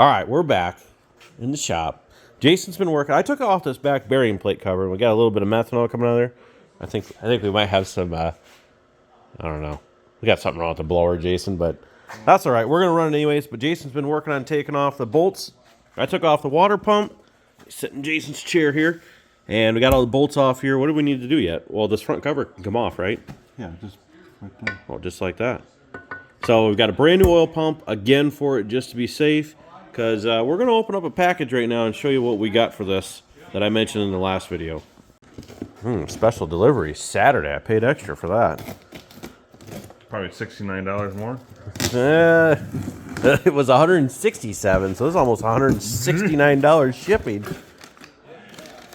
All right, we're back in the shop. Jason's been working. I took off this back bearing plate cover. We got a little bit of methanol coming out of there. I think we might have some, I don't know. We got something wrong with the blower, Jason, but that's all right. We're going to run it anyways, but Jason's been working on taking off the bolts. I took off the water pump. Sit in Jason's chair here, and we got all the bolts off here. What do we need to do yet? Well, this front cover can come off, right? Yeah, just right there. Well, just like that. So we've got a brand new oil pump, again, for it just to be safe, because we're going to open up a package right now and show you what we got for this that I mentioned in the last video. Special delivery, Saturday. I paid extra for that. Probably $69 more. It was $167, so it's almost $169 shipping.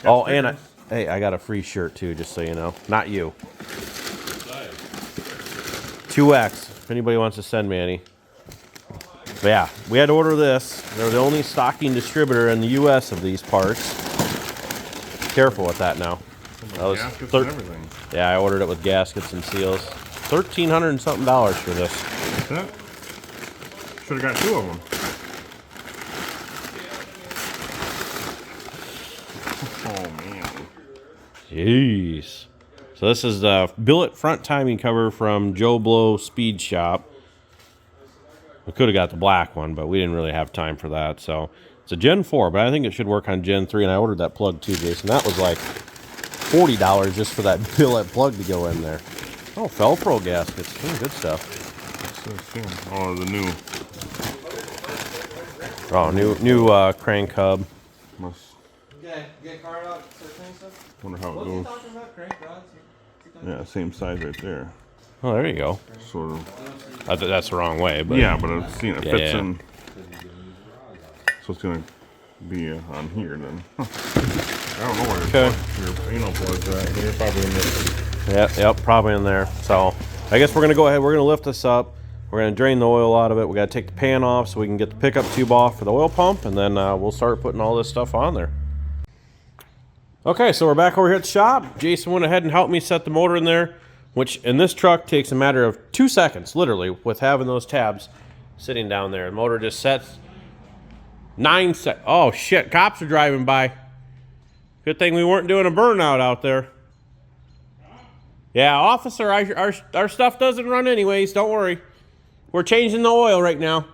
Oh, and I got a free shirt too, just so you know. Not you. 2X, if anybody wants to send me any. But yeah, we had to order this. They're the only stocking distributor in the U.S. of these parts. Careful with that now. That was gaskets and everything. Yeah, I ordered it with gaskets and seals. $1,300 and something for this. That's it. Should have got 2 of them. Oh man. Jeez. So this is the billet front timing cover from Joe Blow Speed Shop. We could have got the black one, but we didn't really have time for that. So it's a Gen 4, but I think it should work on Gen 3. And I ordered that plug too, Jason. That was like $40 just for that billet plug to go in there. Oh, Felpro gaskets. Good stuff. Oh, the new. Oh, new crank hub. Must. Get card out. Wonder how it goes. Yeah, same size right there. Oh, there you go. Sort of. That's the wrong way, but Yeah, but I've seen it fits yeah. in. So it's gonna be on here then. Huh. I don't know where your anal plugs are at. They're probably in there. Yep, probably in there. So I guess we're gonna go ahead. We're gonna lift this up. We're gonna drain the oil out of it. We gotta take the pan off so we can get the pickup tube off for the oil pump, and then we'll start putting all this stuff on there. Okay, so we're back over here at the shop. Jason went ahead and helped me set the motor in there, which in this truck takes a matter of 2 seconds, literally, with having those tabs sitting down there. The motor just sets 9 seconds. Oh shit, cops are driving by. Good thing we weren't doing a burnout out there. Yeah, officer, our stuff doesn't run anyways, don't worry. We're changing the oil right now.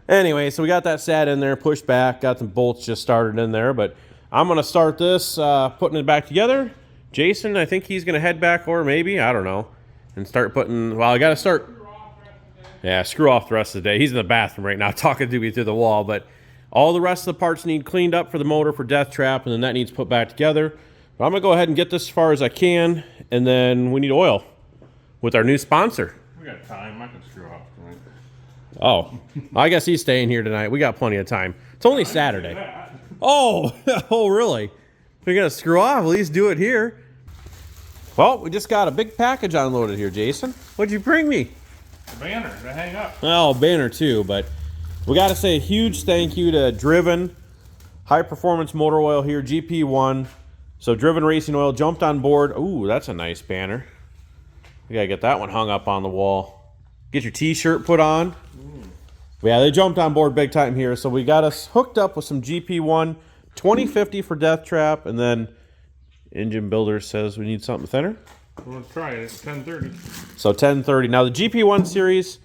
Anyway, so we got that sat in there, pushed back, got the bolts just started in there, but I'm going to start this, putting it back together. Jason, I think he's going to head back, or maybe, I don't know, and start putting, well, I got to start, yeah, screw off the rest of the day. He's in the bathroom right now talking to me through the wall, but all the rest of the parts need cleaned up for the motor for death trap, and then that needs put back together. But I'm going to go ahead and get this as far as I can, and then we need oil with our new sponsor. We got time. I can screw off tonight. Oh, I guess he's staying here tonight. We got plenty of time. It's only Saturday. Oh, oh, really? We're going to screw off. At least do it here. Well, we just got a big package unloaded here, Jason. What'd you bring me? The banner to hang up. Oh, banner too, but we got to say a huge thank you to Driven High Performance Motor Oil here, GP1. So Driven Racing Oil jumped on board. Ooh, that's a nice banner. We got to get that one hung up on the wall. Get your t-shirt put on. Yeah, they jumped on board big time here. So we got us hooked up with some GP1, 2050 for death trap, and then Engine Builder says we need something thinner. We're going to try it. It's 1030. So 1030. Now the GP1 series,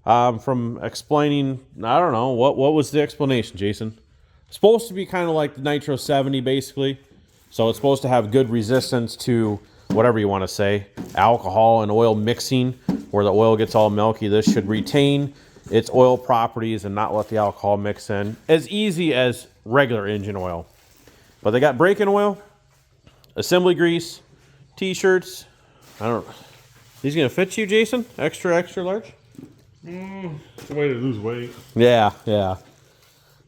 from explaining, I don't know, what was the explanation, Jason? It's supposed to be kind of like the Nitro 70, basically. So it's supposed to have good resistance to whatever you want to say, alcohol and oil mixing, where the oil gets all milky. This should retain its oil properties and not let the alcohol mix in. As easy as regular engine oil. But they got braking oil, assembly grease, t-shirts. I don't know. These gonna fit you, Jason? Extra large? It's a way to lose weight. Yeah.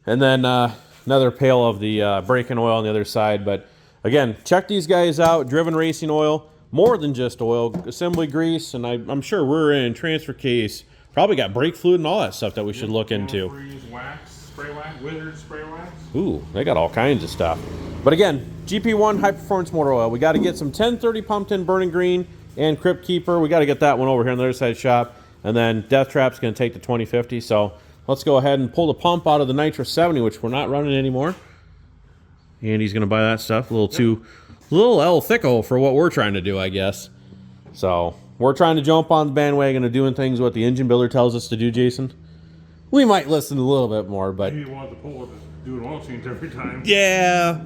And then another pail of the braking oil on the other side. But again, check these guys out. Driven Racing Oil, more than just oil, assembly grease, and I'm sure we're in transfer case. Probably got brake fluid and all that stuff that we should look into. Wax, spray wax, withered spray wax. Ooh, they got all kinds of stuff. But again, GP1 High Performance Motor Oil. We got to get some 1030 pumped in burning green and Crypt Keeper. We got to get that one over here on the other side of the shop. And then Death Trap's going to take the 2050. So let's go ahead and pull the pump out of the Nitro 70, which we're not running anymore. Andy's going to buy that stuff. A little L thicko for what we're trying to do, I guess. So we're trying to jump on the bandwagon of doing things what the engine builder tells us to do, Jason. We might listen a little bit more, but... You want to pull it to do an oil change every time. Yeah.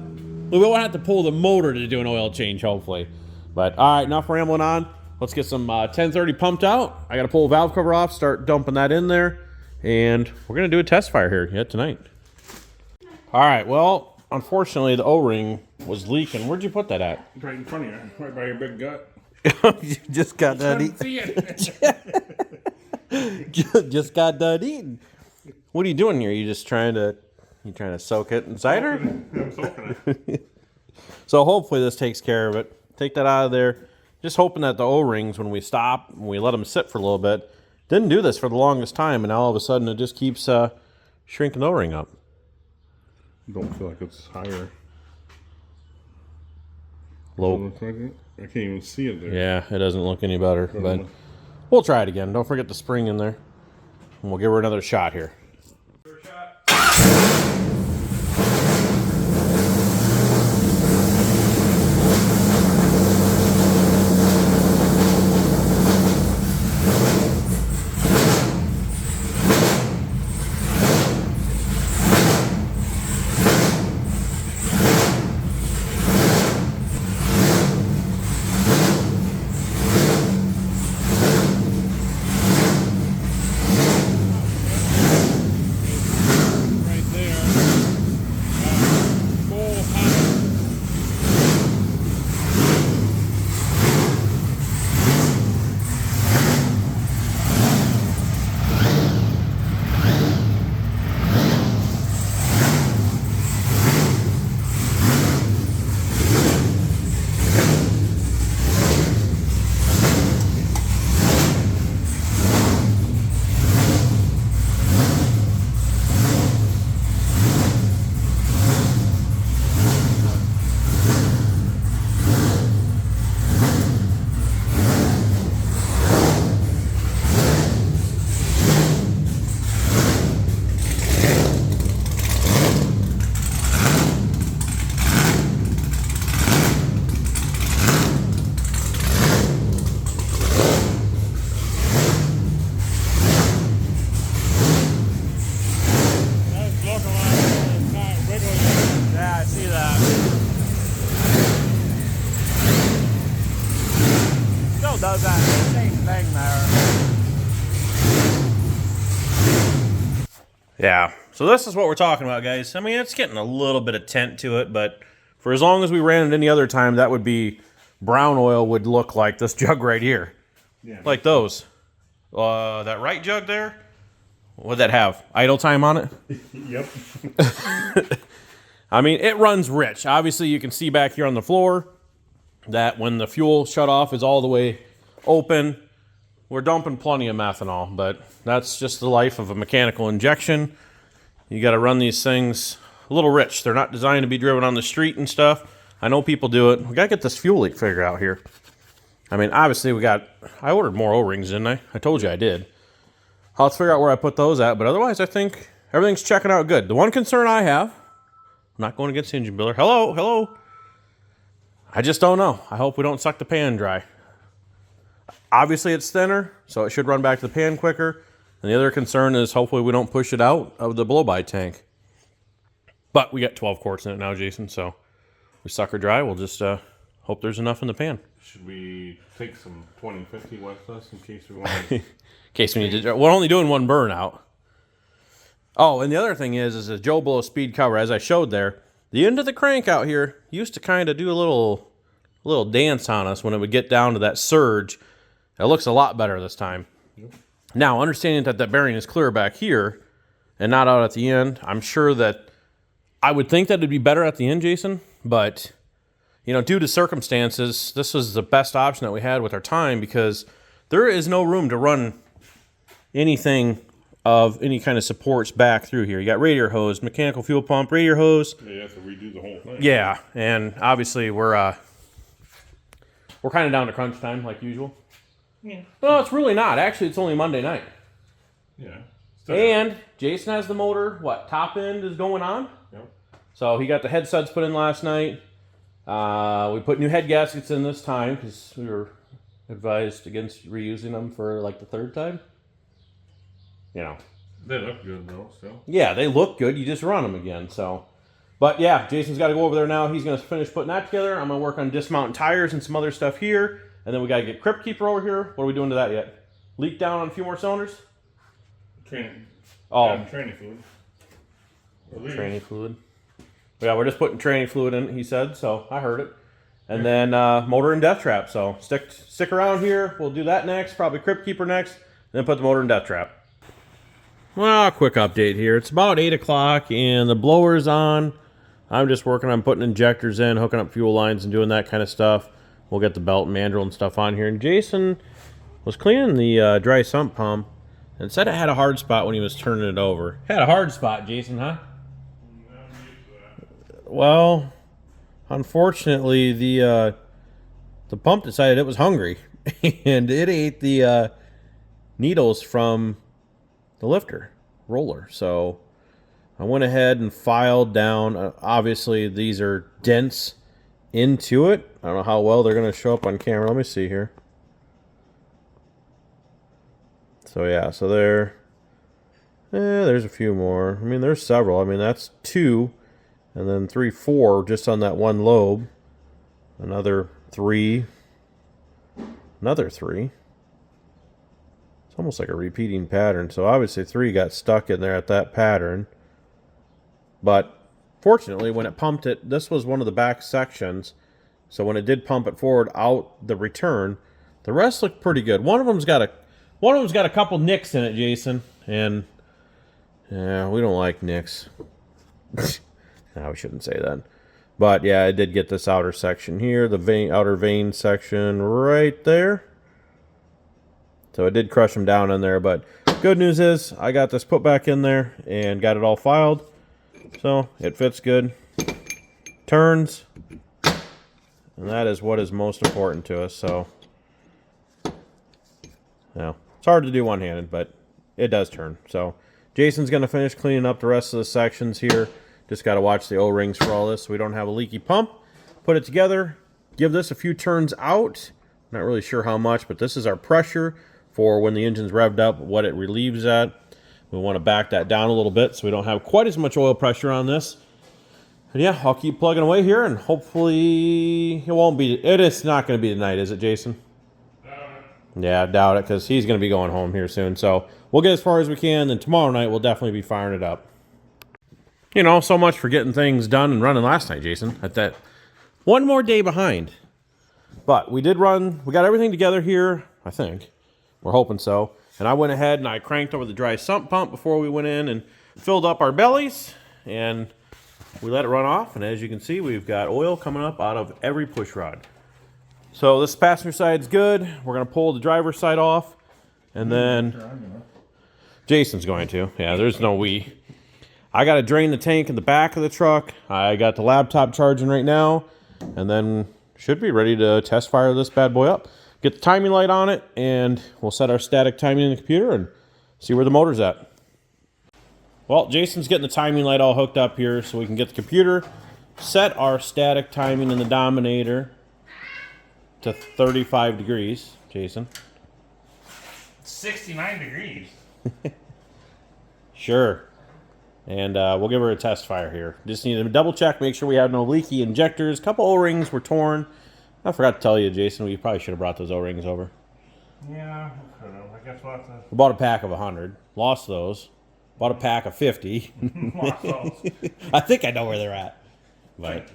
We won't have to pull the motor to do an oil change, hopefully. But, all right, enough rambling on. Let's get some 1030 pumped out. I got to pull a valve cover off, start dumping that in there. And we're going to do a test fire here yet tonight. All right, well, unfortunately, the O-ring was leaking. Where'd you put that at? Right in front of you, right by your big gut. You just got done eating. Just got done eating. What are you doing here? You just trying to soak it in cider? I'm soaking it. So hopefully this takes care of it. Take that out of there. Just hoping that the O-rings, when we stop, when we let them sit for a little bit, didn't do this for the longest time, and now all of a sudden it just keeps shrinking the O-ring up. Don't feel like it's higher. Low. I can't even see it there. Yeah, it doesn't look any better, but we'll try it again. Don't forget the spring in there, and we'll give her another shot here. Does that same thing there. Yeah, so this is what we're talking about, guys. I mean, it's getting a little bit of tint to it, but for as long as we ran it any other time, that would be brown oil would look like this jug right here. Yeah. Like those. That right jug there, what'd that have? Idle time on it? Yep. I mean, it runs rich. Obviously, you can see back here on the floor that when the fuel shut off is all the way open, we're dumping plenty of methanol, but that's just the life of a mechanical injection. You got to run these things a little rich. They're not designed to be driven on the street and stuff. I know people do it. We got to get this fuel leak figured out here. I mean, obviously I ordered more O-rings, didn't I? I told you I did. I'll have to figure out where I put those at, but otherwise I think everything's checking out good. The one concern I have, I'm not going against the engine builder. Hello. I just don't know. I hope we don't suck the pan dry. Obviously it's thinner, so it should run back to the pan quicker. And the other concern is hopefully we don't push it out of the blow-by tank. But we got 12 quarts in it now, Jason, so we suck her dry. We'll just hope there's enough in the pan. Should we take some 2050 with us in case we want In case we need to... We're only doing one burnout. Oh, and the other thing is a Joe Blow speed cover, as I showed there. The end of the crank out here used to kind of do a little dance on us when it would get down to that surge. It looks a lot better this time. Yep. Now, understanding that that bearing is clear back here and not out at the end, I'm sure that I would think that it'd be better at the end, Jason. But, you know, due to circumstances, this was the best option that we had with our time because there is no room to run anything of any kind of supports back through here. You got radiator hose, mechanical fuel pump, radiator hose. Yeah, you have to redo the whole thing. Yeah, and obviously we're kind of down to crunch time like usual. Yeah. No, it's really not. Actually, it's only Monday night. Yeah. And Jason has the motor. What, top end is going on? Yep. So he got the head studs put in last night. We put new head gaskets in this time because we were advised against reusing them for like the third time. You know. They look good though, still. Yeah, they look good. You just run them again. So, but yeah, Jason's got to go over there now. He's going to finish putting that together. I'm going to work on dismounting tires and some other stuff here. And then we got to get Crip Keeper over here. What are we doing to that yet? Leak down on a few more cylinders? Training. Oh. Training fluid. Training fluid. Yeah, we're just putting training fluid in, he said, so I heard it. And then motor and death trap. So stick around here. We'll do that next. Probably Crip Keeper next. Then put the motor and death trap. Well, quick update here. It's about 8 o'clock and the blower's on. I'm just working on putting injectors in, hooking up fuel lines and doing that kind of stuff. We'll get the belt and mandrel and stuff on here. And Jason was cleaning the dry sump pump and said it had a hard spot when he was turning it over. Had a hard spot, Jason, huh? Well, unfortunately, the pump decided it was hungry, and it ate the needles from the lifter roller. So I went ahead and filed down. Obviously, these are dents into it. I don't know how well they're going to show up on camera. Let me see here. So yeah, so there's a few more. I mean, there's several. I mean, that's 2, and then 3, 4 just on that one lobe. Another 3. Another 3. It's almost like a repeating pattern. So obviously 3 got stuck in there at that pattern. But fortunately, when it pumped it, this was one of the back sections. So when it did pump it forward out the return, the rest looked pretty good. One of them's got a couple nicks in it, Jason, and yeah, we don't like nicks. No, we shouldn't say that. But yeah, I did get this outer section here, the outer vein section right there. So it did crush them down in there, but good news is I got this put back in there and got it all filed. So it fits good, turns, and that is what is most important to us. So, now it's hard to do one-handed, but it does turn. So Jason's going to finish cleaning up the rest of the sections here. Just got to watch the O-rings for all this so we don't have a leaky pump. Put it together, give this a few turns out. Not really sure how much, but this is our pressure for when the engine's revved up, what it relieves at. We want to back that down a little bit so we don't have quite as much oil pressure on this. And yeah, I'll keep plugging away here, and hopefully it's not going to be tonight, is it, Jason? Yeah, I doubt it, because he's going to be going home here soon. So we'll get as far as we can, then tomorrow night we'll definitely be firing it up. You know, so much for getting things done and running last night, Jason. At that, one more day behind. But we got everything together here, I think. We're hoping so. And I went ahead and I cranked over the dry sump pump before we went in and filled up our bellies. And we let it run off. And as you can see, we've got oil coming up out of every push rod. So this passenger side's good. We're going to pull the driver's side off. And then Jason's going to. Yeah, there's no we. I got to drain the tank in the back of the truck. I got the laptop charging right now. And then should be ready to test fire this bad boy up. Get the timing light on it, and we'll set our static timing in the computer and see where the motor's at. Well, Jason's getting the timing light all hooked up here so we can get the computer, set our static timing in the Dominator to 35 degrees, Jason. 69 degrees. Sure. And we'll give her a test fire here. Just need to double check, make sure we have no leaky injectors. A couple O-rings were torn. I forgot to tell you, Jason, we probably should have brought those O-rings over. Yeah, I don't know. I guess we'll have to... We bought a pack of 100. Lost those. Bought a pack of 50. Lost those. I think I know where they're at. But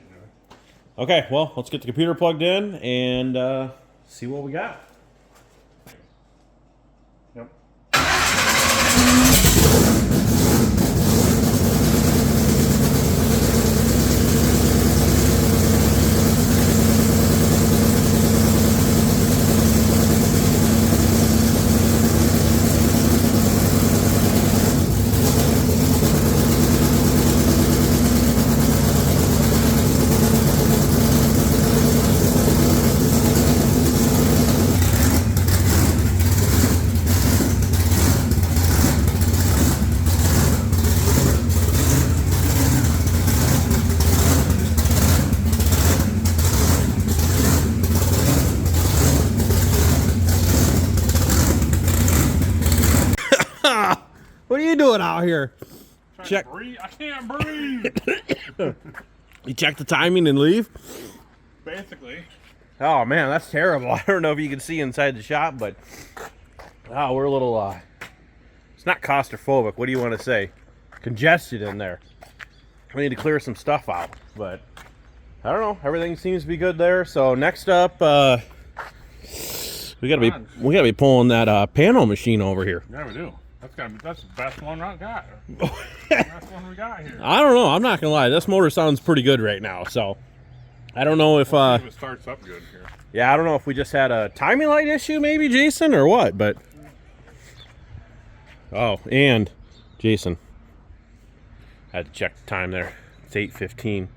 okay, well, let's get the computer plugged in and see what we got. Yep. out here. Check. Breathe. I can't breathe. You check the timing and leave? Basically. Oh, man, that's terrible. I don't know if you can see inside the shop, but we're a little, it's not claustrophobic. What do you want to say? Congested in there. We need to clear some stuff out, but I don't know. Everything seems to be good there. So next up, we gotta be pulling that panel machine over here. Yeah, we do. That's the best one I got. Best one we got here. I don't know. I'm not gonna lie. This motor sounds pretty good right now. So I don't know if If it starts up good here. yeah, I don't know if we just had a timing light issue, maybe, Jason, or what. But oh, and Jason, I had to check the time there. It's 8:15.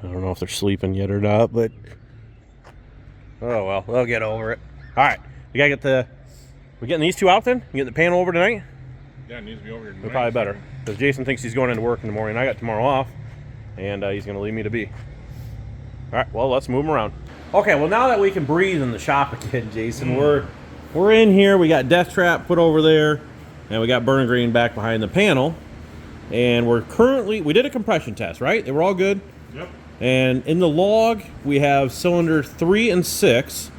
I don't know if they're sleeping yet or not, but oh well, they'll get over it. All right, we gotta get we getting these two out then? We getting the panel over tonight? Yeah, it needs to be over here tonight. We're probably better because Jason thinks he's going into work in the morning. I got tomorrow off, and he's gonna leave me to be. All right, well, let's move him around. Okay, well, now that we can breathe in the shop again, Jason, we're in here. We got Death Trap put over there, and we got Burn Green back behind the panel, and we did a compression test, right? They were all good. Yep. And in the log, we have cylinder 3 and 6.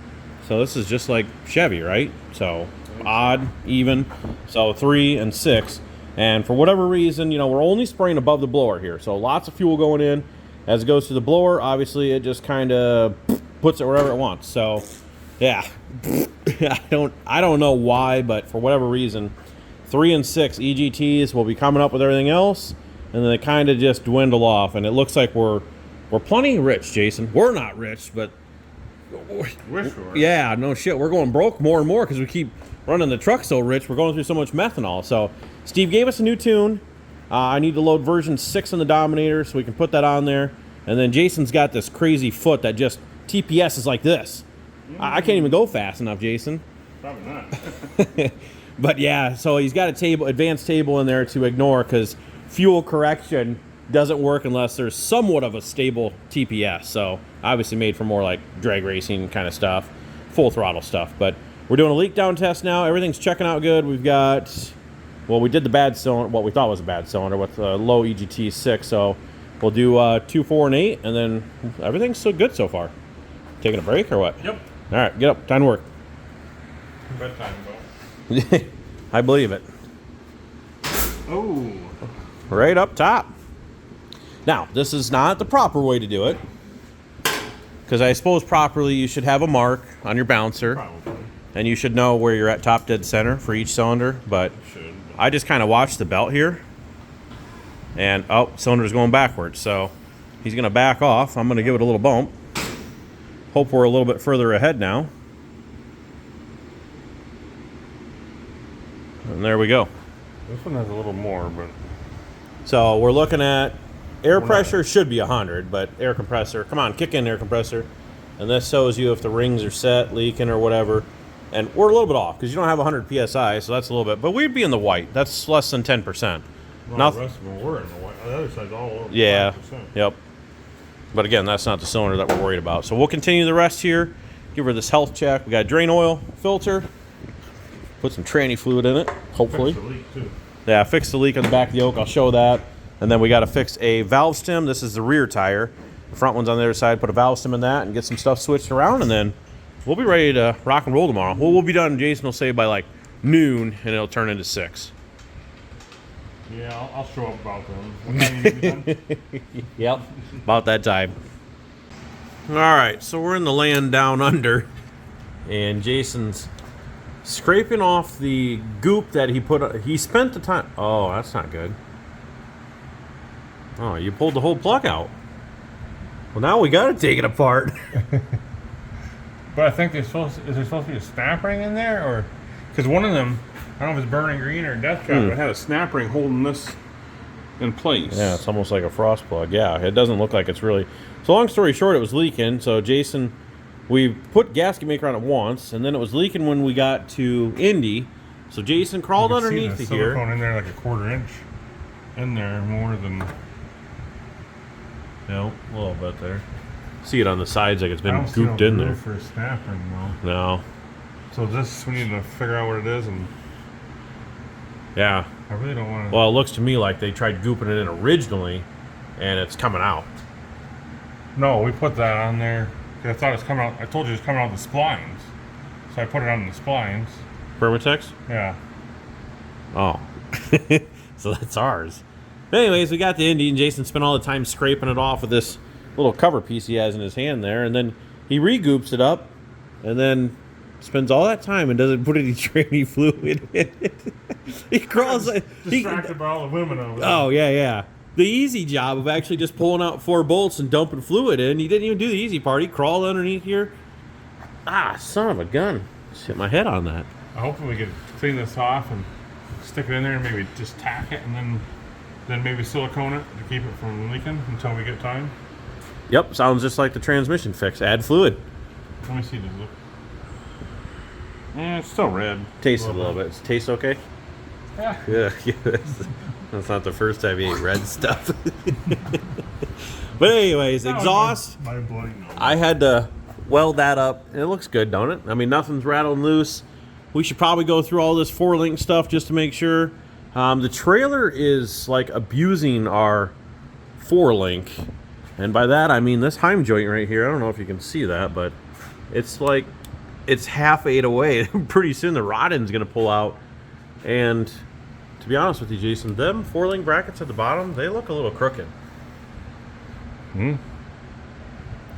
So this is just like Chevy, right? So odd, even. So 3 and 6. And for whatever reason, we're only spraying above the blower here. So lots of fuel going in. As it goes to the blower, obviously it just kind of puts it wherever it wants. So yeah, I don't know why, but for whatever reason, 3 and 6 EGTs will be coming up with everything else, and then they kind of just dwindle off. And it looks like we're plenty rich, Jason. We're not rich, but Wish for it. yeah, no shit. We're going broke more and more because we keep running the truck so rich. We're going through so much methanol. So Steve gave us a new tune. I need to load version 6 on the Dominator so we can put that on there. And then Jason's got this crazy foot that just TPS is like this. I can't even go fast enough, Jason. Probably not. But yeah, so he's got a advanced table in there to ignore because fuel correction doesn't work unless there's somewhat of a stable TPS. So obviously made for more like drag racing kind of stuff, full throttle stuff. But we're doing a leak down test now. Everything's checking out good. We've got, well, we did the bad cylinder, what we thought was a bad cylinder with low EGT 6. So we'll do 2, 4, and 8, and then everything's so good so far. Taking a break or what? Yep. All right, get up. Time to work. Bedtime, though. I believe it. Oh. Right up top. Now, this is not the proper way to do it. Because I suppose properly you should have a mark on your bouncer. Probably. And you should know where you're at top dead center for each cylinder. But Should. I just kind of watched the belt here. And, cylinder's going backwards. So he's going to back off. I'm going to give it a little bump. Hope we're a little bit further ahead now. And there we go. This one has a little more, but So we're looking at air pressure should be 100, but air compressor, come on, kick in air compressor. And this shows you if the rings are set, leaking or whatever. And we're a little bit off because you don't have 100 PSI, so that's a little bit. But we'd be in the white. That's less than 10%. well, the rest of them were in the white. The other side's all over. Yeah, 5%. yep. But again, that's not the cylinder that we're worried about. So we'll continue the rest here. Give her this health check. We got drain oil, filter. Put some tranny fluid in it, hopefully. Fix the leak, too. Yeah, fix the leak on the back of the yoke. I'll show that. And then we got to fix a valve stem. This is the rear tire. The front one's on the other side. Put a valve stem in that and get some stuff switched around. And then we'll be ready to rock and roll tomorrow. Well, we'll be done, Jason will say, by like noon, and it'll turn into 6. Yeah, I'll show up about them. What time you need to be done? Yep, about that time. All right, so we're in the land down under. And Jason's scraping off the goop that he spent the time. Oh, that's not good. Oh, you pulled the whole plug out. Well, now we got to take it apart. But I think is there supposed to be a snap ring in there, or because one of them, I don't know if it's Burning Green or Death Trap, but it had a snap ring holding this in place. Yeah, it's almost like a frost plug. Yeah, it doesn't look like it's really. So long story short, it was leaking. So Jason, we put gasket maker on it once, and then it was leaking when we got to Indy. So Jason crawled underneath the here. silicone in there like a 1/4 inch in there, more than. No, a little bit there. See it on the sides like it's I been don't see gooped no in groove there. for a snap ring though. No. So this we need to figure out what it is, and Yeah. I really don't want to. Well, it looks to me like they tried gooping it in originally, and it's coming out. No, we put that on there. 'Cause I thought it was coming out. I told you it was coming out of the splines. So I put it on the splines. Permatex? Yeah. Oh. So that's ours. But anyways, we got the Indy, and Jason spent all the time scraping it off with this little cover piece he has in his hand there, and then he re-goops it up, and then spends all that time and doesn't put any training fluid in it. He crawls like... Distracted by all the women over there. Oh, yeah. The easy job of actually just pulling out 4 bolts and dumping fluid in. He didn't even do the easy part. He crawled underneath here. Ah, son of a gun. Just hit my head on that. Hopefully we can clean this off and stick it in there and maybe just tack it and then maybe silicone it to keep it from leaking until we get time. Yep, sounds just like the transmission fix. Add fluid. Let me see this look. It's still red. Taste it a little bit. Does it taste okay? Yeah. Yeah. That's not the first time you ate red stuff. But anyways, exhaust. My bloody nose. I had to weld that up. It looks good, don't it? I mean, nothing's rattling loose. We should probably go through all this 4-link stuff just to make sure. The trailer is like abusing our 4-link. And by that, I mean this Heim joint right here. I don't know if you can see that, but it's like, it's half ate away. Pretty soon the rod end's going to pull out. And to be honest with you, Jason, them 4-link brackets at the bottom, they look a little crooked. Oh,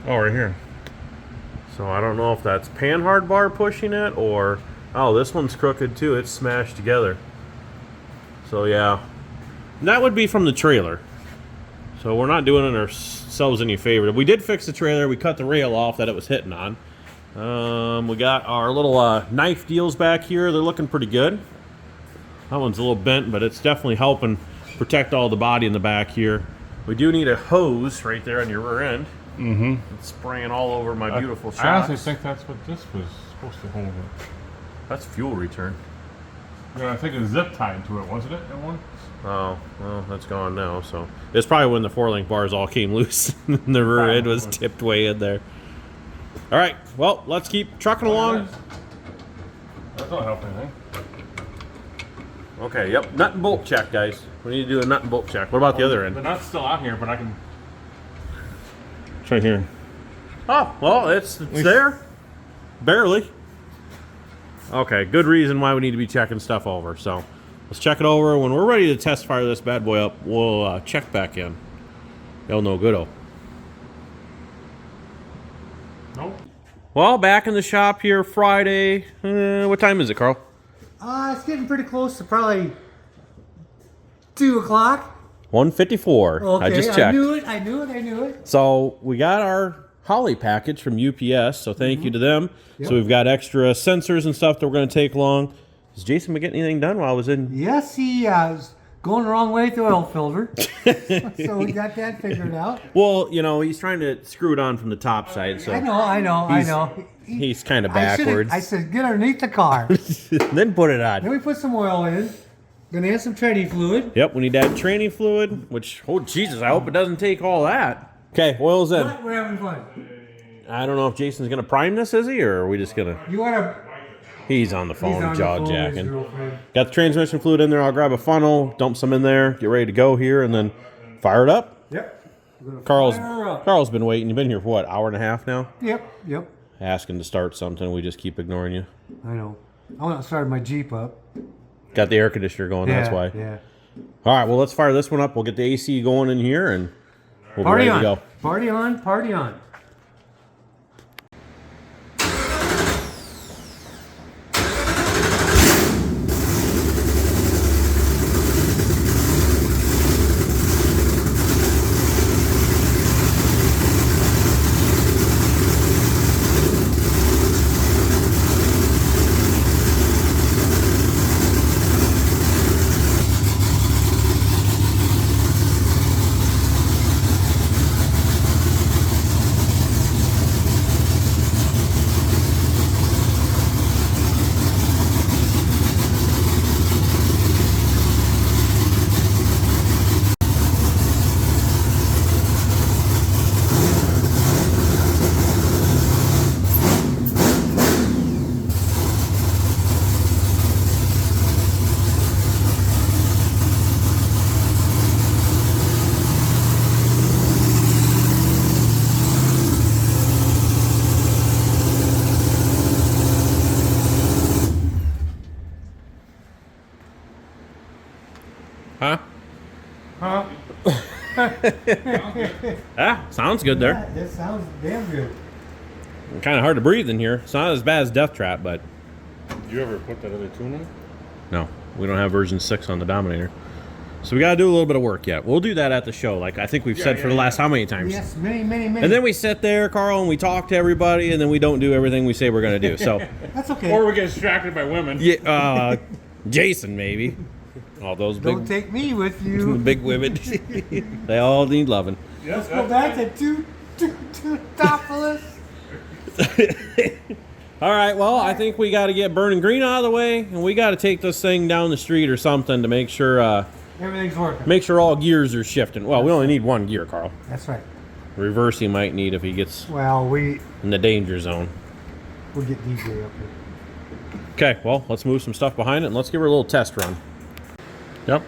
right here. So I don't know if that's panhard bar pushing it or... Oh, this one's crooked too. It's smashed together. So yeah. And that would be from the trailer. So we're not doing ourselves any favor. We did fix the trailer. We cut the rail off that it was hitting on. We got our little knife deals back here. They're looking pretty good. That one's a little bent, but it's definitely helping protect all the body in the back here. We do need a hose right there on your rear end. Mm-hmm. It's spraying all over my beautiful shocks. I honestly think that's what this was supposed to hold it. That's fuel return. Yeah, I think it was zip tied to it, wasn't it, at one? Oh, well, that's gone now, so. It's probably when the 4-link bars all came loose and the rear end was tipped way in there. All right, well, let's keep trucking along. That don't help anything. Okay, yep, nut and bolt check, guys. We need to do a nut and bolt check. What about the other end? The nut's still out here, but I can... It's right here. Oh, well, it's there. Barely. Okay, good reason why we need to be checking stuff over. So let's check it over. When we're ready to test fire this bad boy up, we'll check back in. El no goodo. Nope. Well, back in the shop here Friday. What time is it, Carl? It's getting pretty close to probably 2 o'clock. 1:54. Okay, I just checked. I knew it. So we got our Holly package from UPS, so thank you to them. Yep. So we've got extra sensors and stuff that we're going to take along. Has Jason been getting anything done while I was in? Yes, he was going the wrong way with the oil filter. So we got that figured out. Well, you know, he's trying to screw it on from the top side, so I know. he's kind of I backwards. said, get underneath the car. Then put it Then on. we put some oil in. Gonna add some training fluid. Yep, we need to add training fluid, which, oh, Jesus, I hope it doesn't take all that. Okay, oil's in. We're having fun. I don't know if Jason's going to prime this, is he, or are we just going to... You wanna... He's on the phone, He's on the jaw phone with his jacking. girlfriend. Got the transmission fluid in there. I'll grab a funnel, dump some in there, get ready to go here, and then fire it up. Yep. We're gonna fire her up. Carl's been waiting. You've been here for what, hour and a half now? Yep. Asking to start something. We just keep ignoring you. I know. I want to start my Jeep up. Got the air conditioner going, that's why. Yeah. All right, well, let's fire this one up. We'll get the AC going in here, and we'll Party be ready on. to go. Party on. Party on. Huh? Ah, sounds good there. That sounds damn good. Kind of hard to breathe in here. It's not as bad as Death Trap, but Did you ever put that other tune in? no, we don't have version 6 on the Dominator. So we got to do a little bit of work yet. We'll do that at the show, like I think we've said for the last how many times? Yes, many, many, many. And then we sit there, Carl, and we talk to everybody, and then we don't do everything we say we're going to do. So, That's okay. Or we get distracted by women. yeah, Jason, maybe. All those Don't big, take me with you. big women. They all need loving. Let's go back to two topless. All right, well, I think we got to get Burning Green out of the way, and we got to take this thing down the street or something to make sure Everything's working. make sure all gears are shifting. Well, we only need one gear, Carl. That's right. Reverse he might need if he gets Well, in the danger zone. we'll get DJ up here. Okay, well, let's move some stuff behind it, and let's give her a little test run. Yep.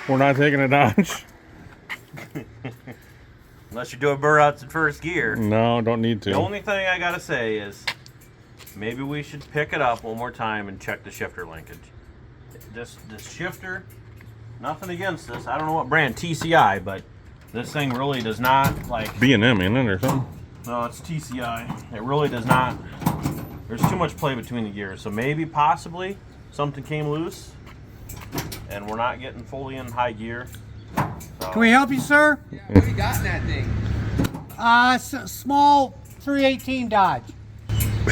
We're not taking a Dodge. Unless you're doing burnouts in first gear. No, don't need to. The only thing I gotta say is maybe we should pick it up one more time and check the shifter linkage. This shifter, nothing against this. I don't know what brand, TCI, but this thing really does not like. B&M in it or something. No, it's TCI. It really does not. There's too much play between the gears, so maybe possibly something came loose, and we're not getting fully in high gear. So. Can we help you, sir? Yeah, what do you got in that thing? Small 318 Dodge.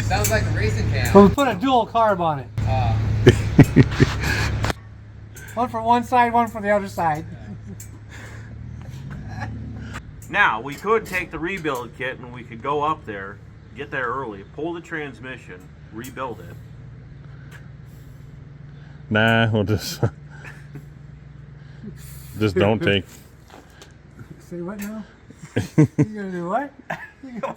Sounds like a racing cam. But we put a dual carb on it. One for one side, one for the other side. Now, we could take the rebuild kit and we could go up there, get there early, pull the transmission, rebuild it. Nah, we'll just don't take. Say what now? You gonna do what?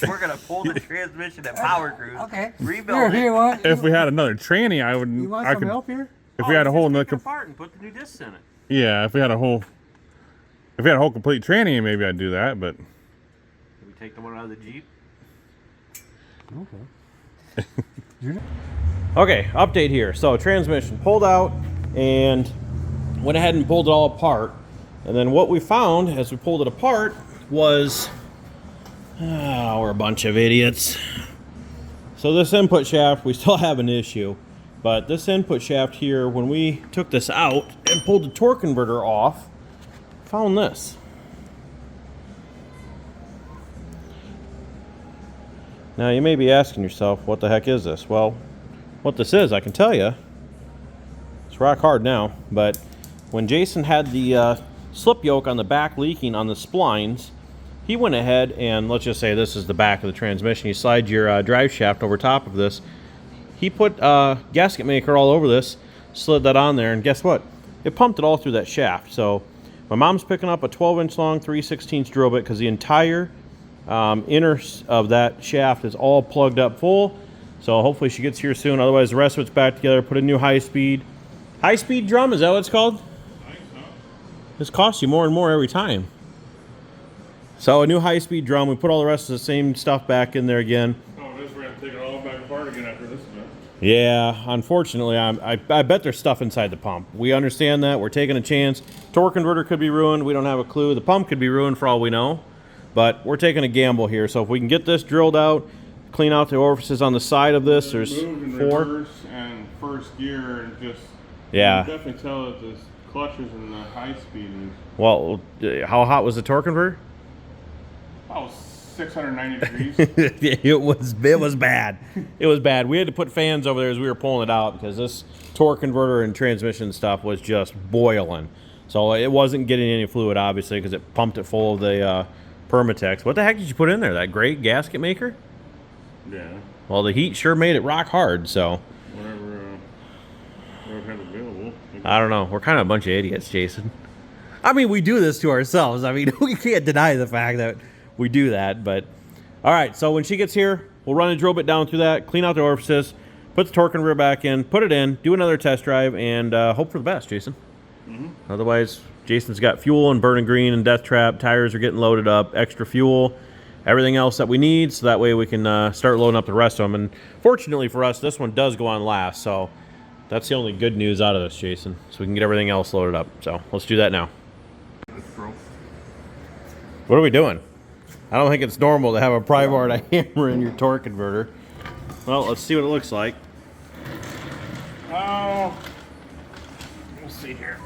We're going to pull the transmission at Power Cruise, Okay. rebuild Here, it. what? If we had another tranny, I would. You want I some could. help here? If we had a whole Just another. take it apart and put the new discs in it. Yeah, if we had a whole. If we had a whole complete tranny, maybe I'd do that. But Can we take the one out of the Jeep? Okay. Okay, update here. So transmission pulled out and went ahead and pulled it all apart. And then what we found as we pulled it apart was, we're a bunch of idiots. So this input shaft, we still have an issue. But this input shaft here, when we took this out and pulled the torque converter off, found this. Now you may be asking yourself, what the heck is this? Well, what this is, I can tell you. It's rock hard now, but when Jason had the slip yoke on the back leaking on the splines, he went ahead and, let's just say this is the back of the transmission. You slide your drive shaft over top of this. He put gasket maker all over this, slid that on there, and guess what? It pumped it all through that shaft. So my mom's picking up a 12-inch long 3/16 drill bit because the entire inner of that shaft is all plugged up full. So hopefully she gets here soon. Otherwise, the rest of it's back together. Put a new high-speed drum. Is that what it's called? This costs you more and more every time. So a new high-speed drum. We put all the rest of the same stuff back in there again. oh, this we're gonna take it all back apart again after this event. Yeah, unfortunately, I bet there's stuff inside the pump. We understand that. We're taking a chance. Torque converter could be ruined. We don't have a clue. The pump could be ruined for all we know. But we're taking a gamble here. So if we can get this drilled out, clean out the orifices on the side of this, there's Moved in 4. reverse and first gear, and just Yeah. you can definitely tell that the clutches and the high speed is Well, how hot was the torque converter? about 690 degrees. It was bad. It was bad. We had to put fans over there as we were pulling it out because this torque converter and transmission stuff was just boiling. So it wasn't getting any fluid, obviously, because it pumped it full of the Permatex. What the heck did you put in there? That great gasket maker? Yeah. Well, the heat sure made it rock hard, so Whatever had available. I don't know. We're kind of a bunch of idiots, Jason. I mean, we do this to ourselves. I mean, we can't deny the fact that we do that, but all right. So when she gets here, we'll run a drill bit down through that, clean out the orifices, put the torque converter back in, put it in, do another test drive, and hope for the best, Jason. Otherwise, Jason's got fuel and burning green and death trap. Tires are getting loaded up, extra fuel, everything else that we need, so that way we can start loading up the rest of them. And fortunately for us, this one does go on last, so that's the only good news out of this, Jason. So we can get everything else loaded up. So let's do that now. What are we doing? I don't think it's normal to have a pry bar to hammer in your torque converter. Well, let's see what it looks like. Oh, we'll see here.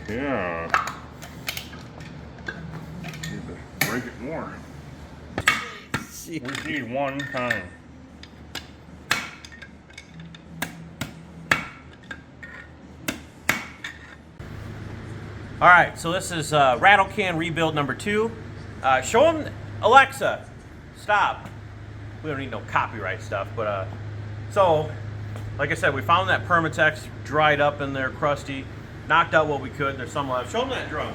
Yeah. Need to break it more. We need one time. All right, so this is rattle can rebuild number 2. Show them, Alexa, stop. We don't need no copyright stuff, but so, like I said, we found that Permatex dried up in there, crusty, knocked out what we could. There's some left. Show them that drum.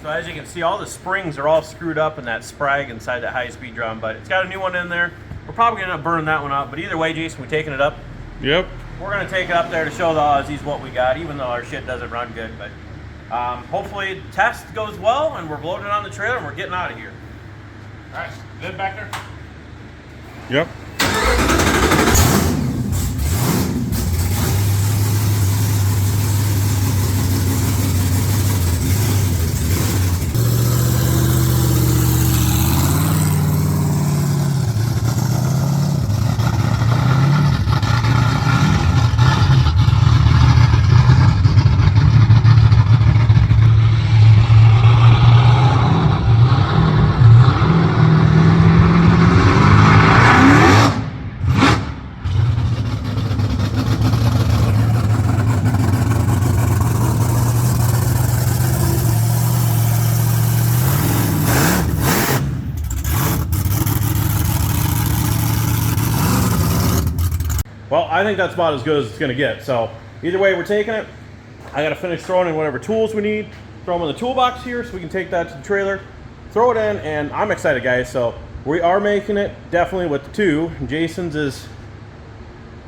So as you can see, all the springs are all screwed up in that sprag inside that high-speed drum, but it's got a new one in there. We're probably gonna end up burning that one out, but either way, Jason, we taking it up. Yep. We're going to take it up there to show the Aussies what we got, even though our shit doesn't run good. But hopefully the test goes well, and we're loading it on the trailer, and we're getting out of here. All right, live back there. Yep. Well, I think that's about as good as it's going to get. So either way, we're taking it. I got to finish throwing in whatever tools we need. Throw them in the toolbox here so we can take that to the trailer. Throw it in, and I'm excited, guys. So we are making it definitely with the 2. Jason's is...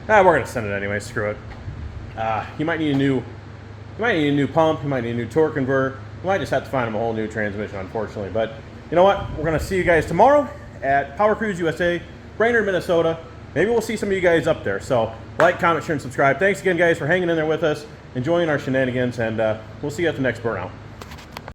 we're going to send it anyway. Screw it. You might need a new... You might need a new pump. You might need a new torque converter. You might just have to find him a whole new transmission, unfortunately. But you know what? We're going to see you guys tomorrow at Power Cruise USA, Brainerd, Minnesota. Maybe we'll see some of you guys up there. So like, comment, share, and subscribe. Thanks again, guys, for hanging in there with us, enjoying our shenanigans, and we'll see you at the next burnout.